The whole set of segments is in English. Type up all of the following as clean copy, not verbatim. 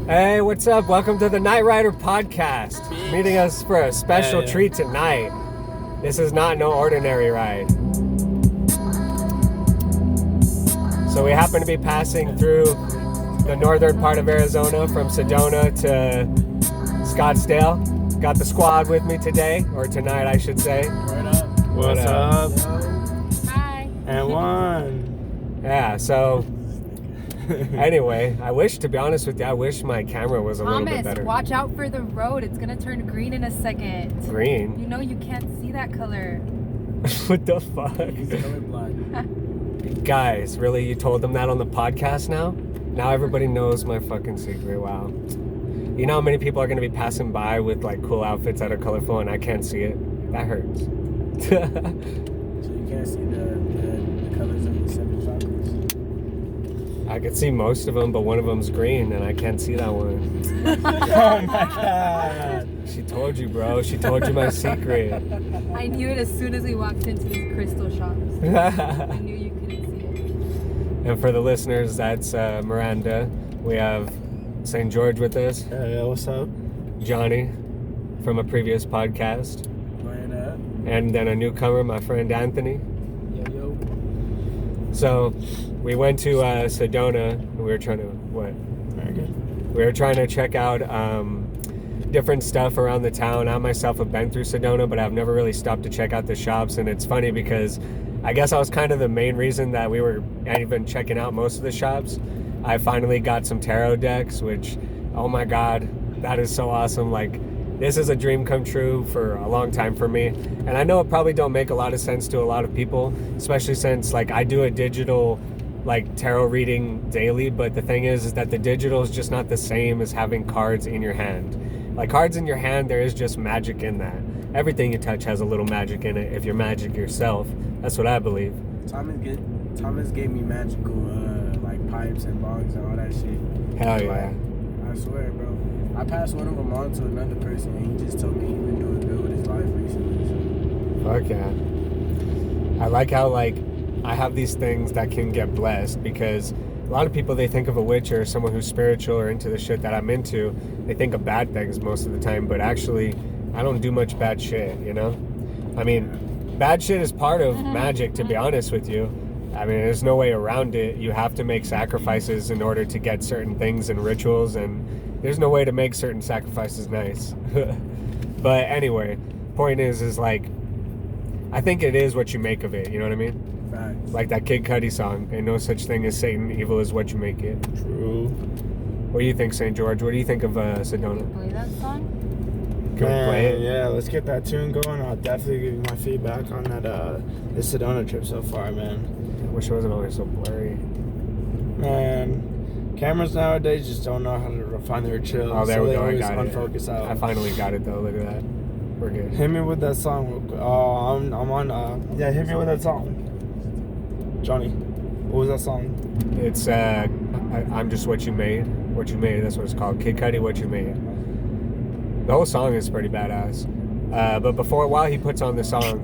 Hey, what's up? Welcome to the Night Rider podcast. Meeting us for a special treat tonight. This is not no ordinary ride. So we happen to be passing through the northern part of Arizona from Sedona to Scottsdale. Got the squad with me today, or tonight I should say. What's up? Hi. And one. Yeah, so anyway, to be honest with you, I wish my camera was a little bit better. Watch out for the road. It's going to turn green in a second. Green? You know you can't see that color. What the fuck? He's colorblind. Guys, really? You told them that on the podcast now? Now everybody knows my fucking secret. Wow. You know how many people are going to be passing by with like cool outfits that are colorful and I can't see it? That hurts. So you can't see the colors of the 7 chakras? I can see most of them, but one of them's green and I can't see that one. Oh my god. She told you, bro. She told you my secret. I knew it as soon as we walked into these crystal shops. I knew you couldn't see it. And for the listeners, that's Miranda. We have St. George with us. Yeah, what's up? Johnny from a previous podcast. What up? And then a newcomer, my friend Anthony. Yo. So we went to Sedona. We were trying to, Very good. We were trying to check out different stuff around the town. I myself have been through Sedona, but I've never really stopped to check out the shops. And it's funny because I guess I was kind of the main reason that we were even checking out most of the shops. I finally got some tarot decks, which, oh my God, that is so awesome. Like, this is a dream come true for a long time for me. And I know it probably don't make a lot of sense to a lot of people, especially since like I do a digital like tarot reading daily, but the thing is that the digital is just not the same as having cards in your hand. Like cards in your hand, there is just magic in that. Everything you touch has a little magic in it if you're magic yourself. That's what I believe. Thomas gave me magical like pipes and bongs and all that shit. Hell yeah. I swear, bro. I passed one of them on to another person and he just told me he's been doing good with his life recently. So. Fuck yeah. I like how like I have these things that can get blessed, because a lot of people, they think of a witch or someone who's spiritual or into the shit that I'm into, they think of bad things most of the time, but actually I don't do much bad shit, you know? I mean, bad shit is part of magic, to be honest with you. I mean, there's no way around it. You have to make sacrifices in order to get certain things and rituals, and there's no way to make certain sacrifices nice. But anyway, point is like, I think it is what you make of it, you know what I mean? Facts. Like that Kid Cudi song, ain't no such thing as Satan, evil is what you make it. True. What do you think, St. George? What do you think of Sedona? Play that song? Can we play it? Yeah, let's get that tune going. I'll definitely give you my feedback on that the Sedona trip so far, man. I wish it wasn't always so blurry. Man, cameras nowadays just don't know how to refine their chill. Oh, there so we they go. I always got unfocus it. out. I finally got it though. Look at that. We're good. Hit me with that song real quick. Oh, I'm on. Yeah, hit me with that song. Johnny, what was that song? It's I'm just what you made. What you made. That's what it's called. Kid Cudi, what you made. The whole song is pretty badass. But while he puts on the song,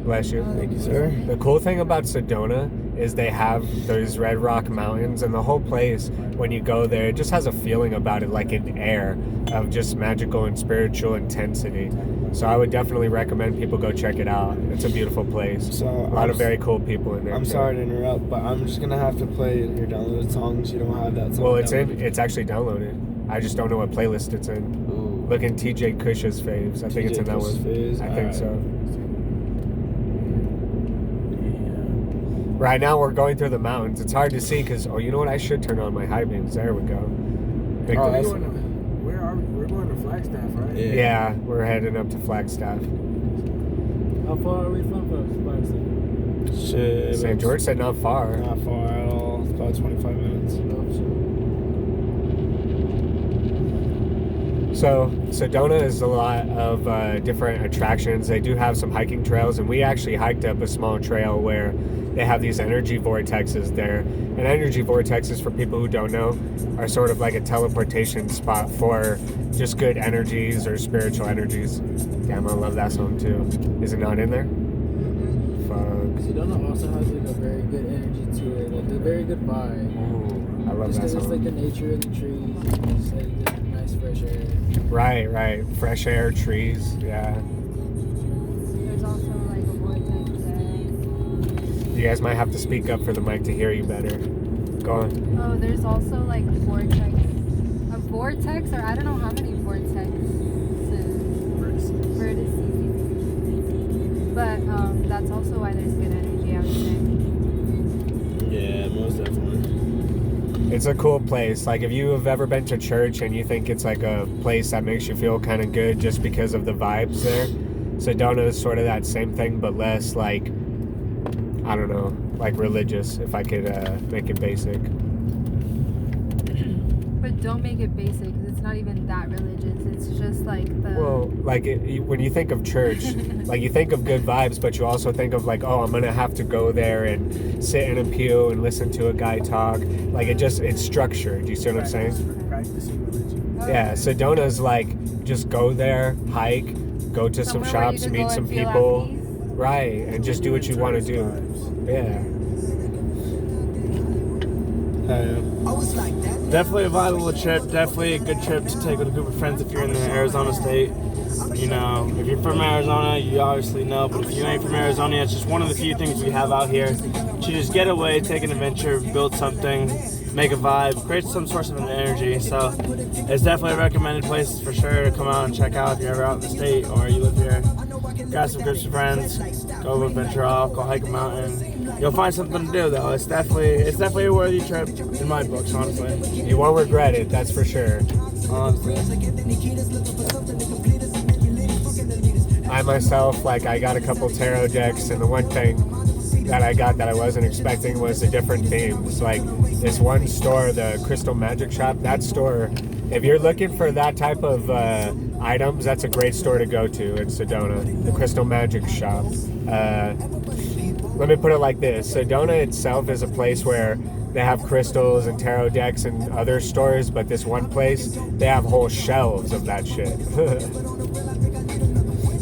bless you. Thank you, sir. The cool thing about Sedona is they have those Red Rock Mountains, and the whole place, when you go there, it just has a feeling about it, like an air of just magical and spiritual intensity. So I would definitely recommend people go check it out. It's a beautiful place. So a lot of very cool people in there. I'm sorry to interrupt, but I'm just gonna have to play your downloaded songs. You don't have that song. Well, it's actually downloaded. I just don't know what playlist it's in. Ooh. Look in TJ Kush's faves. I think it's in that one. I think so. Right now we're going through the mountains. It's hard to see because, you know what? I should turn on my high beams. There we go. Where are we? We're going to Flagstaff, right? Yeah, we're heading up to Flagstaff. How far are we from Flagstaff? Shit. St. George said not far. Not far at all. It's about 25 minutes. So Sedona is a lot of different attractions. They do have some hiking trails, and we actually hiked up a small trail where they have these energy vortexes there. And energy vortexes, for people who don't know, are sort of like a teleportation spot for just good energies or spiritual energies. Damn, I love that song too. Is it not in there? Fuck. Sedona also has like a very good energy to it, like a very good vibe. Ooh, I love just that because it's like song. the nature of the trees, and just like the nice fresh air. Right. Fresh air, trees. Yeah. There's also like a vortex there. You guys might have to speak up for the mic to hear you better. Go on. Oh, there's also like vortex. A vortex, or I don't know how many vortexes. Vertices. But that's also why there's good energy out there. Yeah, most definitely. It's a cool place. Like, if you have ever been to church and you think it's like a place that makes you feel kind of good just because of the vibes there, Sedona is sort of that same thing, but less like, I don't know, like religious, if I could make it basic. But don't make it basic, 'cause it's not even that religious. It's just like the... Well, like when you think of church, like you think of good vibes, but you also think of like, oh, I'm gonna have to go there and sit in a pew and listen to a guy talk. Like it's structured. You see what I'm saying? Practicing religion. Yeah. Sedona's like just go there, hike, go to some Somewhere where you shops, can meet go some and feel at people, peace. right, and just do what you want to do. Yeah. Definitely a viable trip. Definitely a good trip to take with a group of friends if you're in the Arizona state. You know, if you're from Arizona, you obviously know. But if you ain't from Arizona, it's just one of the few things we have out here. To just get away, take an adventure, build something, make a vibe, create some source of an energy. So it's definitely a recommended place for sure to come out and check out if you're ever out in the state or you live here. Got some groups of friends, go adventure off, go hike a mountain. You'll find something to do though. It's definitely a worthy trip in my books, honestly. You won't regret it, that's for sure. Honestly. I myself, like, I got a couple tarot decks, and the one thing that I got that I wasn't expecting was the different themes. Like, this one store, the Crystal Magic Shop, that store, if you're looking for that type of items, that's a great store to go to in Sedona, the Crystal Magic Shop. Let me put it like this. Sedona itself is a place where they have crystals and tarot decks and other stores, but this one place, they have whole shelves of that shit.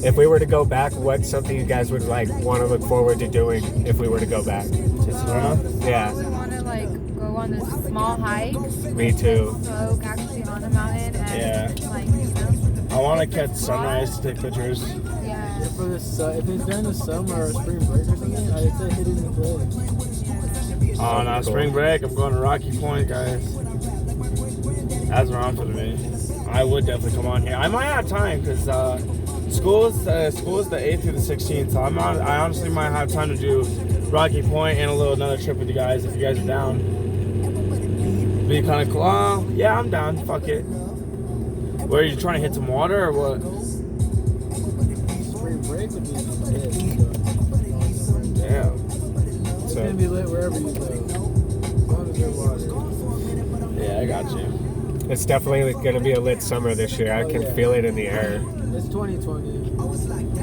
If we were to go back, what's something you guys would like want to look forward to doing if we were to go back? Sedona? Yeah. I also want to like go on this small hike. Me too. So actually on a mountain and Yeah. like, you know. I want to catch sunrise to take pictures. Yeah. For the if it's during the summer or spring break or something, I'd say hit it in the place. Oh, no, spring break. I'm going to Rocky Point, guys. That's where I'm for me. I would definitely come on here. I might have time because school is the 8th through the 16th, so I honestly might have time to do Rocky Point and another trip with you guys if you guys are down. Be kind of cool. Yeah, I'm down. Fuck it. Where are you trying to hit some water or what? Spring break would be lit. Yeah. It's gonna be lit wherever you go. As long as there's water. Yeah, I got you. It's definitely going to be a lit summer this year. I can feel it in the air. It's 2020.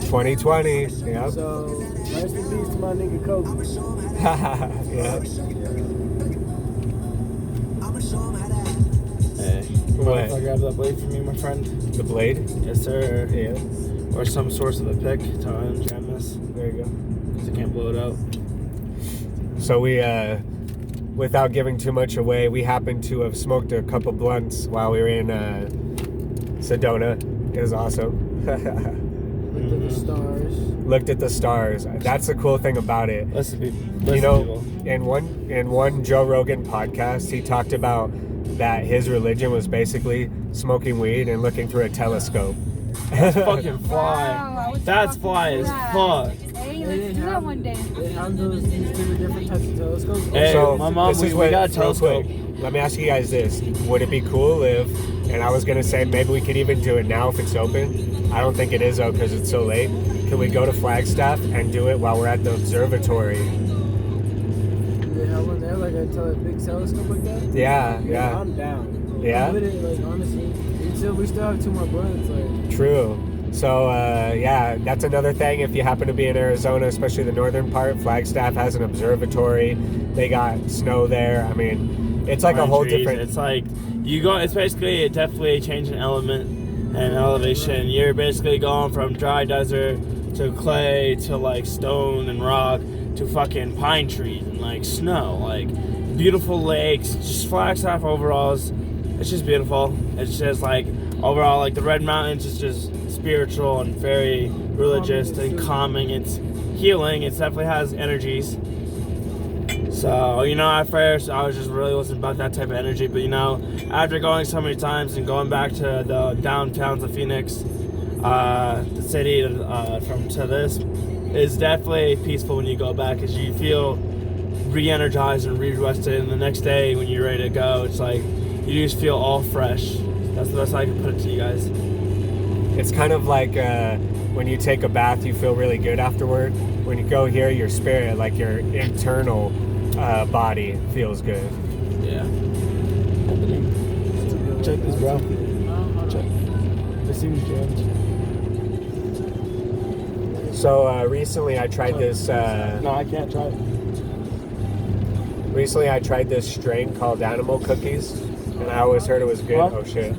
2020. Yep. So Rest in peace to my nigga Kobe. Yeah. Hey. What? If I grab that blade from you, my friend? The blade? Yes, sir. Yeah. Or some source of a pick to unjam this. There you go. Because I can't blow it out. So we, without giving too much away, we happened to have smoked a couple blunts while we were in Sedona. It was awesome. look at the stars. Looked at the stars. That's the cool thing about it. Listen, You know, people. in one Joe Rogan podcast, he talked about that his religion was basically smoking weed and looking through a telescope. That's fucking Wow, I fly. was That's talking fly about as that. fuck. Hey, let's do that one day. They have these different types of telescopes. Hey, So, my mom, this is we got a real telescope. quick, let me ask you guys this. Would it be cool if, and I was going to say maybe we could even do it now if it's open. I don't think it is though because it's so late. Can we go to Flagstaff and do it while we're at the observatory? They have one there, like a big telescope like that. Yeah. I'm down. Yeah? With it, like honestly, we still have 2 more blunts. Like True. So, yeah, that's another thing. If you happen to be in Arizona, especially the northern part, Flagstaff has an observatory. They got snow there. I mean, it's like a Pine whole trees. different... It's like it's basically definitely a change in element and elevation. You're basically going from dry desert to clay to like stone and rock to fucking pine trees and like snow. Like beautiful lakes, just Flagstaff overall it's just beautiful. It's just like overall, like the Red Mountains is just spiritual and very religious and calming. It's healing. It definitely has energies. So, you know, at first I was just really listening about that type of energy, but you know, after going so many times and going back to the downtowns of Phoenix, the city from to this, is definitely peaceful when you go back, because you feel re-energized and re-rested, and the next day when you're ready to go, it's like you just feel all fresh. That's the best I can put it to you guys. It's kind of like when you take a bath, you feel really good afterward. When you go here, your spirit, like your internal body, feels good. Yeah. Check this, bro. Check. This seems jammed. So recently I tried this. No, I can't try it. Recently I tried this strain called Animal Cookies, and I always heard it was good. What? Oh shit.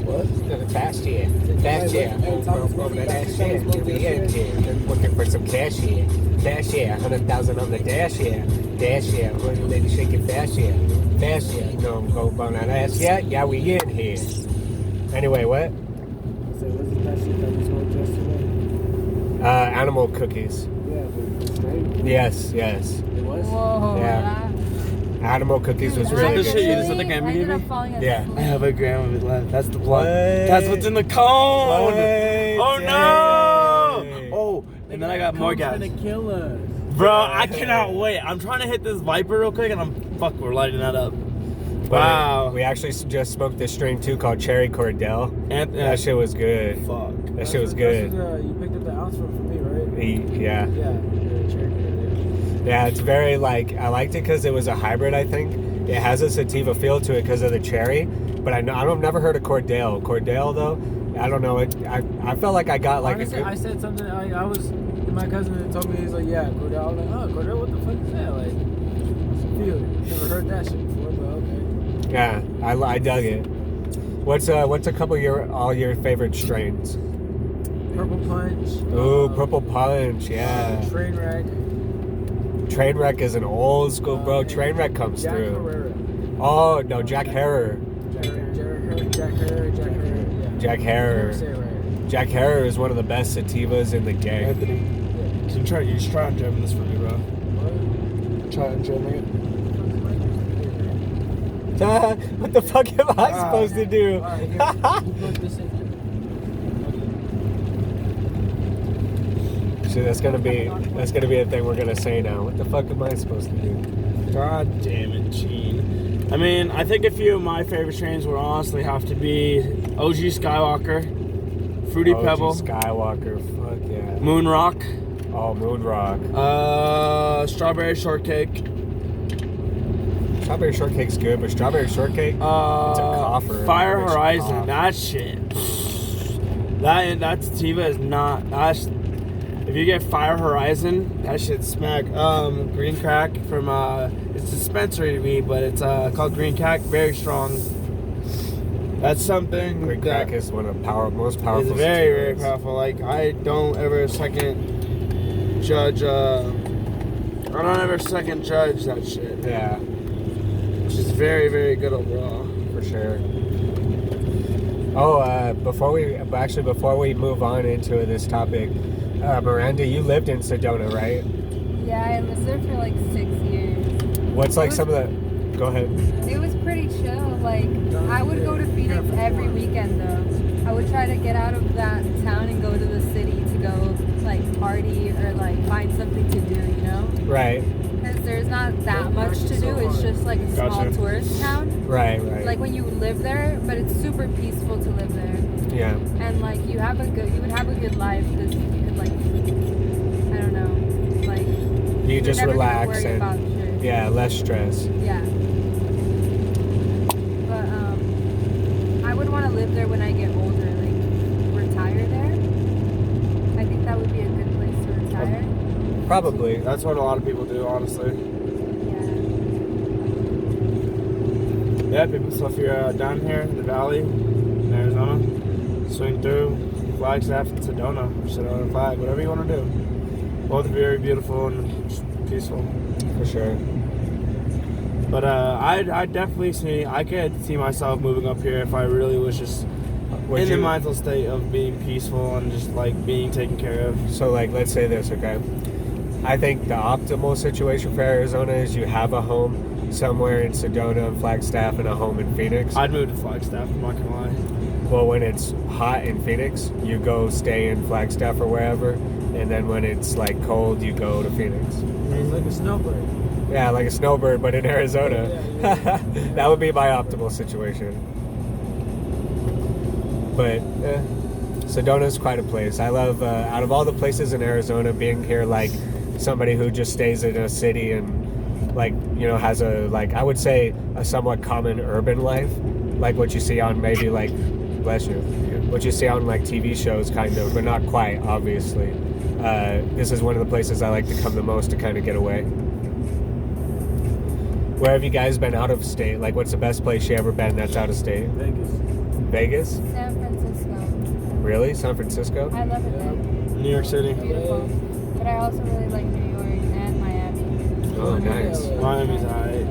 What? Fast year. Fast year. Looking for some cash here. Cash here. 100,000 on the dash here. Dash here. Lady shaking fast here. Fast here. You know I'm going on that ass. Yeah, we in here. Anyway, what? So wasn't that shit that we smoked yesterday? Animal cookies. Yeah, the strain. Yes. It was? Whoa. Yeah. Animal cookies was Is that really the good. shit you just said the gram you gave me? Yeah. I have a gram of it left. That's the plug. What? That's what's in the cone. What? Oh no! Oh, and then I got more gas. Gonna kill us. Bro, I cannot wait. I'm trying to hit this Viper real quick, and we're lighting that up. Wow. We actually just smoked this strain too called Cherry Cordell. And That shit was good. fuck. That shit was good. You picked up the ounce from for me, right? Yeah. Yeah. Yeah, it's very like, I liked it because it was a hybrid, I think. It has a sativa feel to it because of the cherry, but I've never heard of Cordell. Cordell though, I don't know. I felt like I got like Honestly, a good... I said something. I was. My cousin told me, he's like, yeah, Cordell. I was like, oh, Cordell, what the fuck is that? Like, what's the feel? Never heard that shit before, but okay. Yeah, I dug it. What's a couple of all your favorite strains? Purple Punch. Ooh, Purple Punch, yeah. Trainwreck. Trainwreck is an old school, bro. Trainwreck comes Jack through. Herrera. Oh no, Jack Herrer. Jack Herrera. Yeah. Jack Herrer. Say it right. Jack Herrer is one of the best sativas in the game. Anthony, you just try and jam this for me, bro. What? Try and jamming it. What the fuck am I supposed to do? Alright, here. You put this in. Shit, that's gonna be a thing we're gonna say now. What the fuck am I supposed to do? God damn it, Gene. I mean, I think a few of my favorite strains would honestly have to be OG Skywalker, Fruity OG Pebble, Skywalker, fuck yeah. Moon Rock, Oh, Moon Rock. Strawberry Shortcake, Strawberry Shortcake's good, but Strawberry Shortcake, it's a coffer. Fire It's Horizon. cough. That shit. That sativa is not. If you get Fire Horizon, that shit smack. Green Crack from it's dispensary weed, but it's called Green Crack. Very strong. That's something. Green that Crack is one of the most powerful. It's very, very sativas. powerful. Like I don't ever second judge that shit. Yeah, Which is very, very good overall. for sure. Oh, before we move on into this topic, Miranda, you lived in Sedona, right? Yeah, I lived there for like 6 years. What's like some of the... Go ahead. It was pretty chill. Like, I would go to Phoenix every weekend though. I would try to get out of that town and go to the city to go like party or like find something to do, you know? Right, Because there's not that much to do. It's just like a small Gotcha. tourist town. right. Like when you live there, but it's super peaceful to live there. Yeah. And like you would have a good life because you could like, I don't know, like You just never gonna relax worry about and... shit. Yeah, less stress. Yeah. But I would want to live there when I get older, like retire there. I think that would be a good place to retire. Probably. That's what a lot of people do, honestly. Yeah. Yeah, people. So if you're down here in the valley, in Arizona, swing through Flagstaff and Sedona, or Sedona Flag, whatever you want to do. Both very beautiful and just peaceful. For sure. But I could see myself moving up here if I really was just in the mental state of being peaceful and just like being taken care of. So like, let's say this, okay? I think the optimal situation for Arizona is you have a home somewhere in Sedona and Flagstaff and a home in Phoenix. I'd move to Flagstaff, I'm not gonna lie. Well, when it's hot in Phoenix, you go stay in Flagstaff or wherever, and then when it's like cold, you go to Phoenix. It's like a snowbird. Yeah, like a snowbird, but in Arizona. Yeah. That would be my optimal situation. But Sedona's quite a place. I love, out of all the places in Arizona, being here like somebody who just stays in a city and like, you know, has a, like, I would say a somewhat common urban life, like what you see on maybe like, bless you, what you see on like TV shows kind of, but not quite, obviously. This is one of the places I like to come the most to kind of get away. Where have you guys been out of state? Like, what's the best place you ever been that's out of state? Vegas. Vegas? San Francisco. Really? San Francisco? I love it there. New York City. Beautiful. But I also really like New York and Miami. Oh, nice. Miami's alright.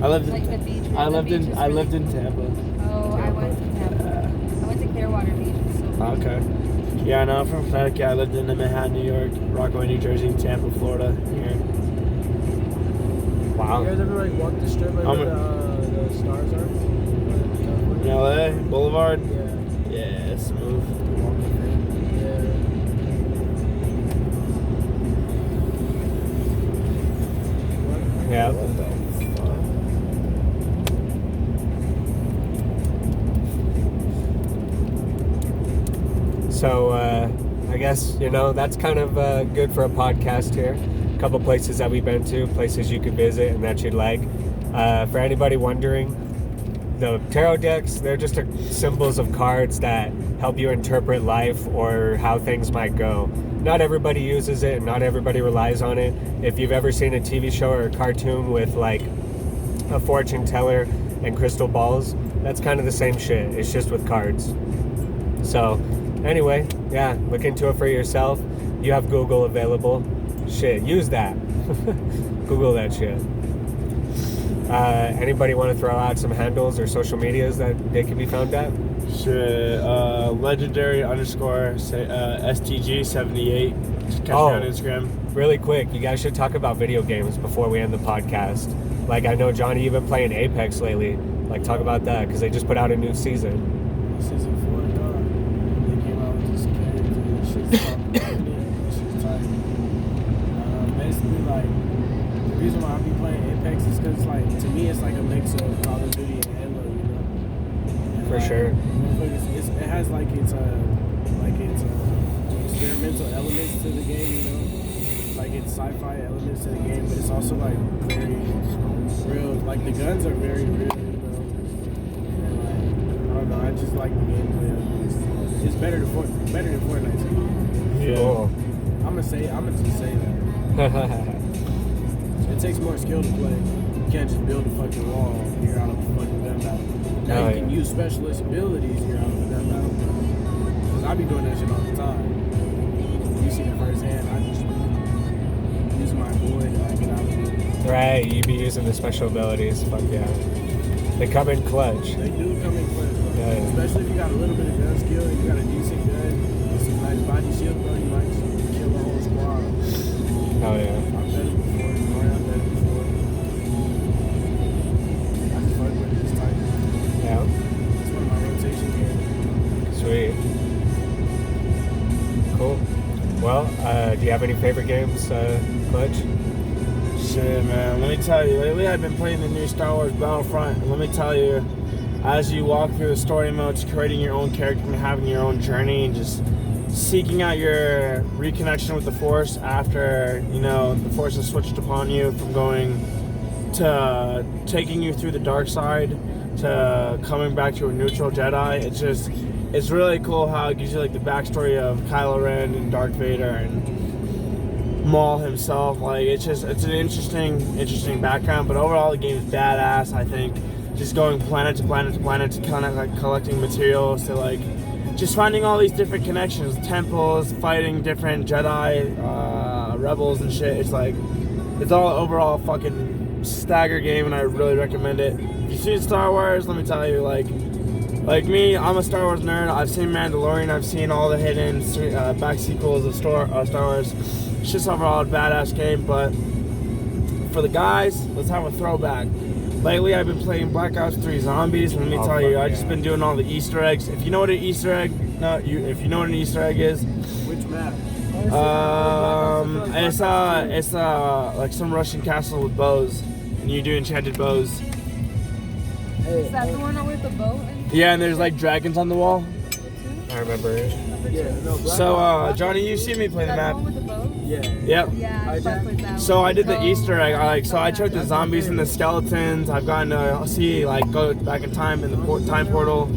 I lived Like the in beach. I the lived beach in is I really lived in cool. Tampa. Oh, I went to Tampa. I went to Clearwater Beach. It's so cool. Okay. Yeah, no, I'm from Connecticut. I lived in Manhattan, New York, Rockaway, New Jersey, Tampa, Florida. Here. Wow. You guys ever like walk the strip like I'm where the stars are? In LA, Boulevard. Yeah. Yeah, smooth. Yeah. What the fuck? So, I guess, you know, that's kind of good for a podcast here. A couple places that we've been to, places you could visit and that you'd like. For anybody wondering, the tarot decks, they're just symbols of cards that help you interpret life or how things might go. Not everybody uses it and not everybody relies on it. If you've ever seen a TV show or a cartoon with like a fortune teller and crystal balls, that's kind of the same shit. It's just with cards. So anyway, yeah, look into it for yourself. You have Google available. Shit, use that. Google that shit. Anybody want to throw out some handles or social medias that they can be found at? Shit, legendary _ STG78. Just catch me on Instagram. Really quick, you guys should talk about video games before we end the podcast. Like, I know, Johnny, you've been playing Apex lately. Like, talk about that, because they just put out a new season. Season 4, dog. They came out with this character. This shit's called Amoney. This shit's tight. Basically, like, the reason why I be playing Apex is because, like, to me, it's like a mix of Call of Duty and Halo, you know? And, For like, sure. it has, like, its experimental elements to the game, you know? Like, it's sci-fi elements to the game, but it's also, like, very real. Like, the guns are very real, you know? And, like, I don't know, I just like the gameplay of it. It's better than Fortnite to me. Yeah. Cool. I'm gonna just say that. It takes more skill to play. You can't just build a fucking wall and you're out of a fucking gun battle. Now Oh, you can yeah. use specialist abilities, you're out of a gun battle. Because I be doing that shit all the time. You see it firsthand, I just use my void to get out of it. Right, you be using the special abilities. Fuck yeah. They come in clutch. They do come in clutch, bro. Yeah. Especially if you got a little bit of gun skill and you got a decent gun with some nice body shield, bro, you might just kill the whole squad. Oh yeah. I've done it before, you know, I've done it before. I just fuck with it, it's tight. Yeah. It's one of my rotation games. Sweet. Cool. Well, do you have any favorite games, Clutch? Shit, man. Let me tell you. Lately, I've been playing the new Star Wars Battlefront, and let me tell you, as you walk through the story modes, creating your own character and having your own journey, and just seeking out your reconnection with the Force after, you know, the Force has switched upon you from going to taking you through the dark side to coming back to a neutral Jedi. It's really cool how it gives you like the backstory of Kylo Ren and Darth Vader and Maul himself. Like, it's an interesting background, but overall the game is badass. I think just going planet to planet to planet to kind of like collecting materials to like just finding all these different connections, temples, fighting different Jedi, rebels and shit. It's like, it's all overall fucking stagger game, and I really recommend it. If you've seen Star Wars, let me tell you, like me, I'm a Star Wars nerd. I've seen Mandalorian. I've seen all the hidden back sequels of Star Wars. It's just overall a badass game. But for the guys, let's have a throwback. Lately, I've been playing Black Ops 3 Zombies, and let me tell you, I've just been doing all the Easter eggs. If you know what an Easter egg, if you know what an Easter egg is, Which map? it's like some Russian castle with bows, and you do enchanted bows. Is that the one with the boat? Yeah, and there's like dragons on the wall. I remember it. Yeah, no, So, Johnny, you've seen me play the That map. one with the boat? Yeah. Yep. Yeah, I fuck with that So one. I did the Easter egg. I I checked the zombies and the skeletons. I've gotten to see go back in time in the time portal.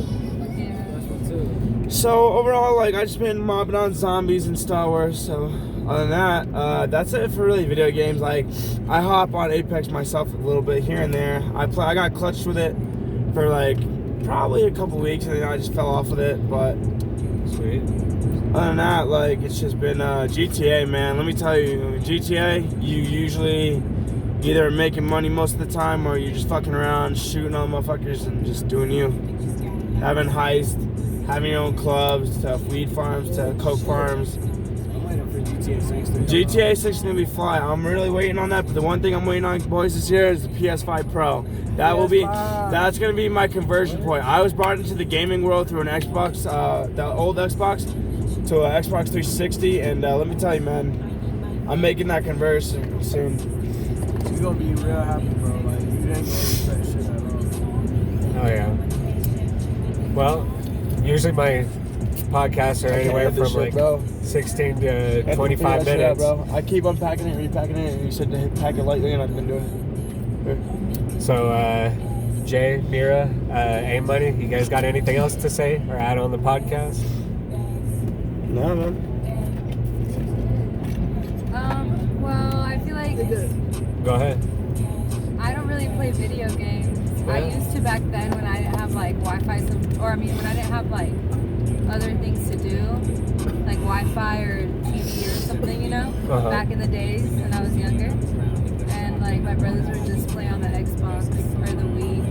Yeah. So overall, I just been mobbing on zombies and Star Wars. So other than that, that's it for really video games. I hop on Apex myself a little bit here and there. I got clutched with it for probably a couple weeks, and then I just fell off with it. But Sweet. other than that, it's just been GTA, man. Let me tell you, GTA, you usually either making money most of the time, or you're just fucking around, shooting on motherfuckers and just doing you. Having heists, having your own clubs, to weed farms, to coke farms. I'm waiting for GTA 6 to come GTA 6 is gonna be fly. I'm really waiting on that, but the one thing I'm waiting on, boys, this year is the PS5 Pro. That's gonna be my conversion point. I was brought into the gaming world through an Xbox, the old Xbox, to an Xbox 360, and let me tell you, man, I'm making that conversion soon. out. You're gonna be real happy, bro. You ain't gonna regret shit at all. Oh yeah. Well, usually my podcasts are anywhere from 16 to 25 minutes. Bro. I keep unpacking it, repacking it, and you said to pack it lightly, and I've been doing it. So, Jay, Mira, Amoney, you guys got anything else to say or add on the podcast? No, man. Well, I feel like Go ahead. I don't really play video games. I Yeah. used to back then when I didn't have Wi-Fi, when I didn't have other things to do, like Wi-Fi or TV or something, Uh-huh. back in the days when I was younger. And my brothers would just play on the Xbox or the Wii.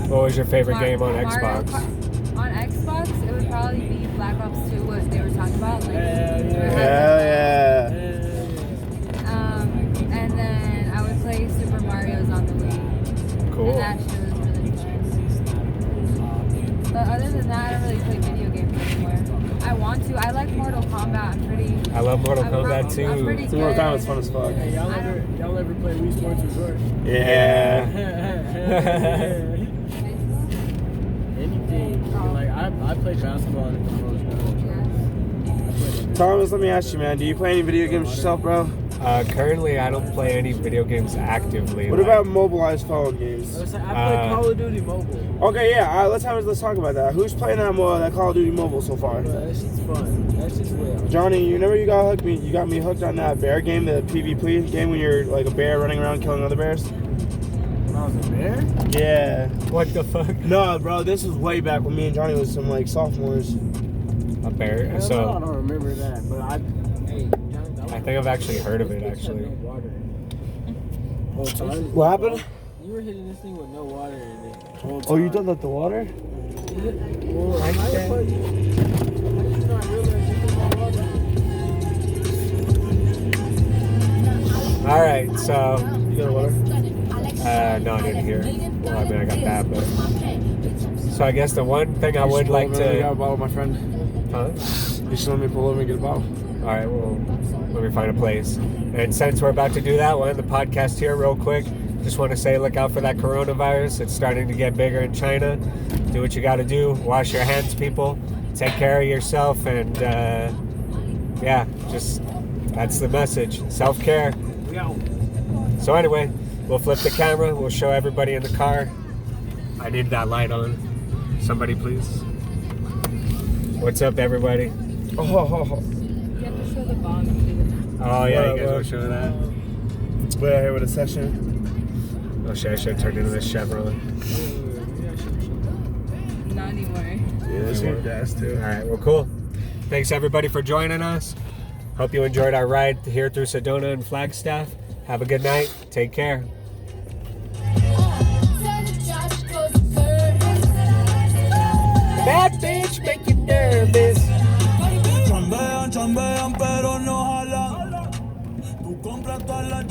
What was your favorite game on Mario Xbox? On Xbox, it would probably be Black Ops 2, what they were talking about. Hell yeah. Hell yeah. And then I would play Super Mario's on the Wii. Cool. And that shit was really fun. But other than that, I don't really play video games anymore. I want to. I like Mortal Kombat. I love Mortal I'm Kombat pretty- I'm too. pretty Mortal good. Kombat's fun as fuck. Hey, y'all ever play Wii Sports Resort? Yeah. Anything. I play basketball on the controls. Thomas, let me ask you, man. Do you play any video games yourself, bro? Currently, I don't play any video games actively. What about mobilized phone games? I play Call of Duty Mobile. Okay, yeah. Let's talk about that. Who's playing that Call of Duty Mobile so far? Bro, that shit's fun. That shit's real. Johnny, you got me hooked on that bear game, the PvP game when you're like a bear running around killing other bears. When I was a bear? Yeah. What the fuck? No, bro, this was way back when me and Johnny was some sophomores. A bear? Hell no, I So, don't remember that, but I think I've actually heard of it, actually. What happened? You were hitting this thing with no water in it. Oh, you done that the water? Well, I did not realize you put no water in it. Alright, so, You got water? no, I didn't hear it. Well, I mean, I got that, but. So, I guess the one thing I would like I got a to. bottle, my friend. Huh? You should let me pull over and get a bottle. Alright, well, let me find a place. And since we're about to do that, we'll end the podcast here real quick. Just want to say, look out for that coronavirus. It's starting to get bigger in China. Do what you got to do. Wash your hands, people. Take care of yourself. And, yeah, just that's the message. Self-care. So anyway, we'll flip the camera. We'll show everybody in the car. I need that light on. Somebody, please. What's up, everybody? Oh. You have to show the bond too. Oh, yeah, you guys What? want to show that? We're here with a session. Oh, shit, I should have turned into this Chevrolet. Not anymore. Yeah, this is gas too. All right, well, cool. Thanks, everybody, for joining us. Hope you enjoyed our ride here through Sedona and Flagstaff. Have a good night. Take care. bad bitch make you nervous. Chambean, chambean, pero no jalan. Tú compras todas las